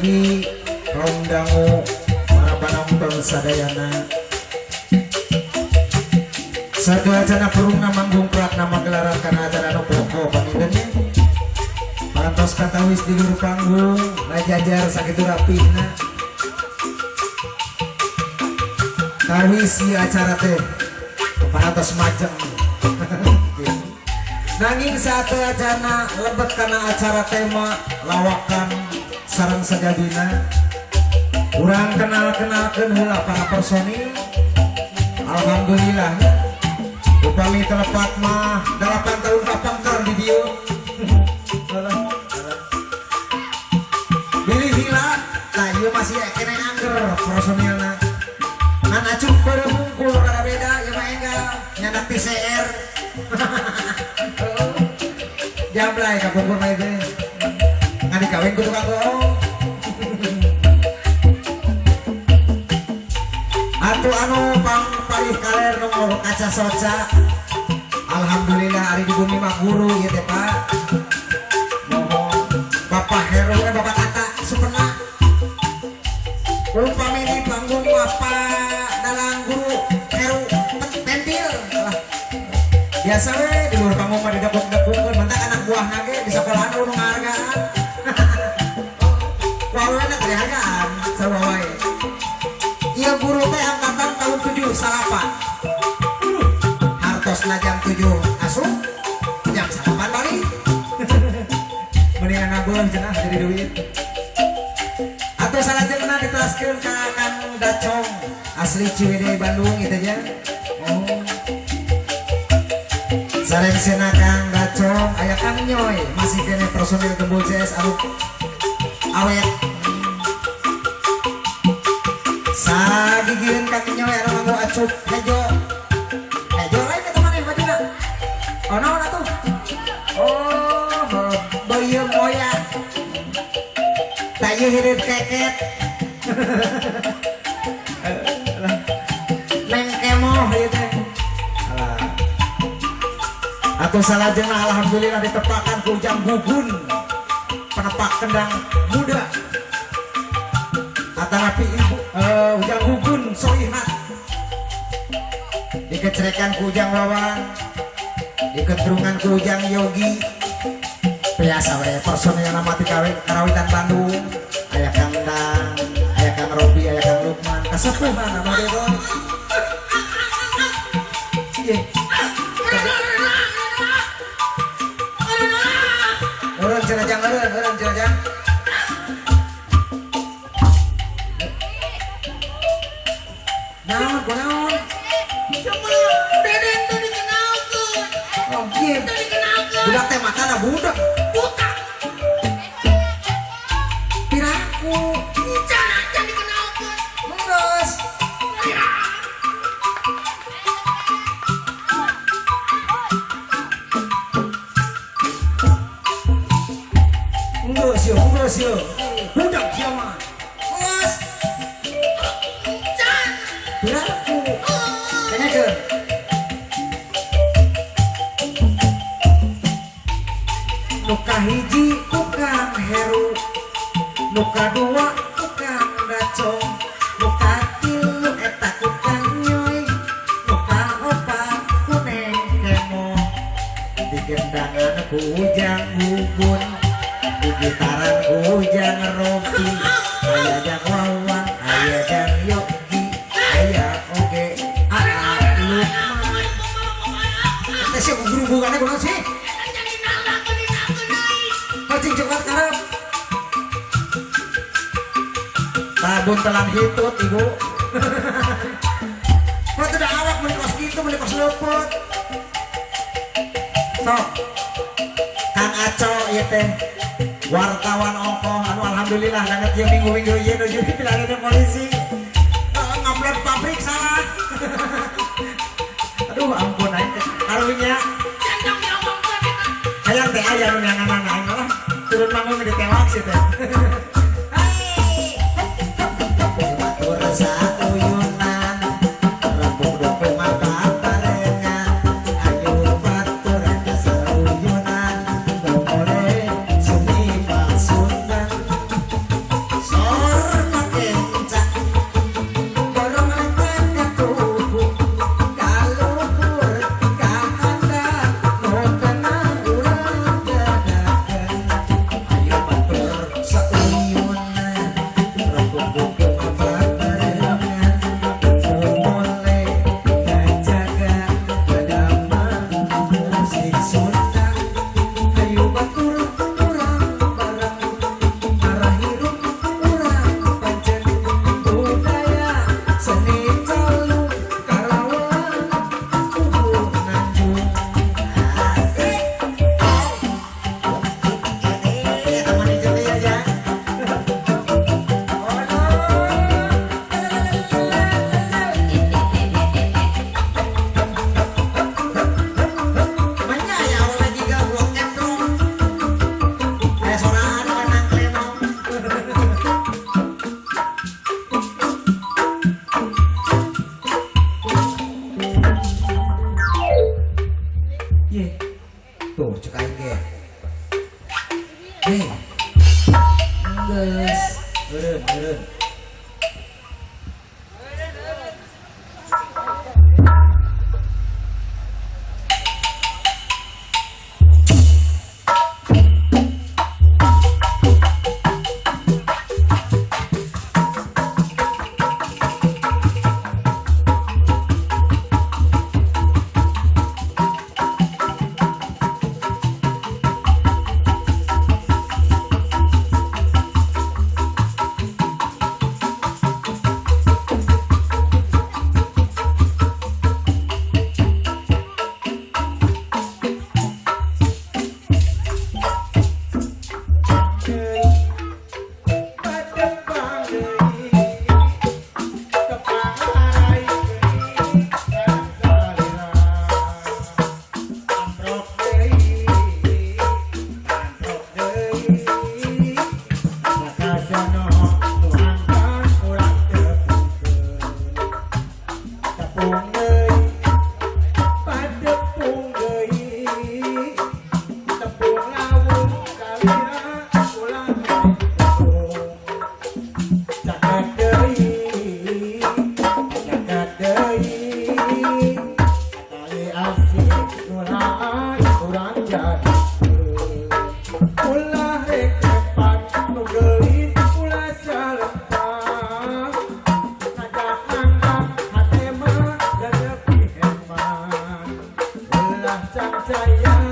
mugi kaum dangu para penonton sadayana sadaya acara perungna manggung pratna magelaran kana acara nu pokok panindeunnya pantos katawis di luru panggung ngajajar sakitu rapihna kawis ieu acara teh pantos majeng nanging satu acana lebet karena acara tema lawakan sareng sajadina kurang kenalkeun heula para personil. Alhamdulillah upami telepat mah 8 tahun kapangker di dieu pilih hila nah ieu masih kene angger personilna ngan acuh pada mungkul kada beda ieu mah enggal nyandak PCR jamblay ka bogor mah teh ngadi kawin ku tukang bohong atu anu pang palih kaler nu kaca soca alhamdulillah ari di bumi mah guru ieu teh Pak mohon Bapak Heru Bapak Tata supena upami di panggung Bapak dalang guru Heru pentil biasa we di luar panggung mah didapuk-dapukkeun mentak anak buahna ge di sekolahan nu ngahargaan wawana teh hargaan sarua wae ieu guru teh angkatan tahun 7 salapan hartosna jam 7 asup jam 8 balik mendingan ngabeul cenah jadi duit atuh salajengna diteraskeun ka Kang Dacong asli Ciwidey Bandung gitu nya oh sareng sena Kang Dacong aya Kang Nyoy masih kene personil Gembul CS anu awet sagigireun Kang Nyoy anu nganggo acup hejo lain eta maneh badina oh naon atuh oh beuyeum moya tak ieu hirup keket neng kemoh ieu teh atuh salajengna alhamdulillah ditepakan ku Ujang Gugun penepak kendang muda atanapi ibu Ujang Gugun Soihat dikecerekan ku Ujang Wawan diketrungan ku Ujang Yogi biasa we personil yang namati karawitan Bandung aya Kang Dang aya Kang Robi aya Kang Lukman kasepuhan nama dia boy iye urang cenajang urang cenajang naon kunaon cuma deden tuh dikenalkeun oh ieu tuh dikenalkeun budak teh matana budak buta piraku can aja dikenalkeun menggeus menggeus yeuh budak sia mah menggeus can piraku kenyakeun nu kahiji ku Kang Heru nu kadua ku Kang Dacong nu katilu eta ku Kang Nyoy nu kaopat ku Neng Kemo di gendangan ku Ujang Gugun di gitaran ku Ujang Robi aya Jang Wawan aya Jang Yogi aya oge Aa Lukman teh si guru-gurana kunaon sih jadi naldakeun cing cepat karep tabun telan hitut ibu kok tidak awak menikos gitu menikos lepet sok Kang Aco ieu teh wartawan ongkoh anu alhamdulillah banget ieu minggu-minggu ieu nuju dibilangin polisi ngupload pabrik salah aduh ampun aing teh karunya can diomongkeun eta hayang teh aya nu nyanganan aing mah turun manggung di tewak sih teh batur satuyunan rembug dope mata barengan ayo batur satuyunan domore suni pasundan Ye. Tuh cek aing ge. Hei. Geus. Eureun. Saya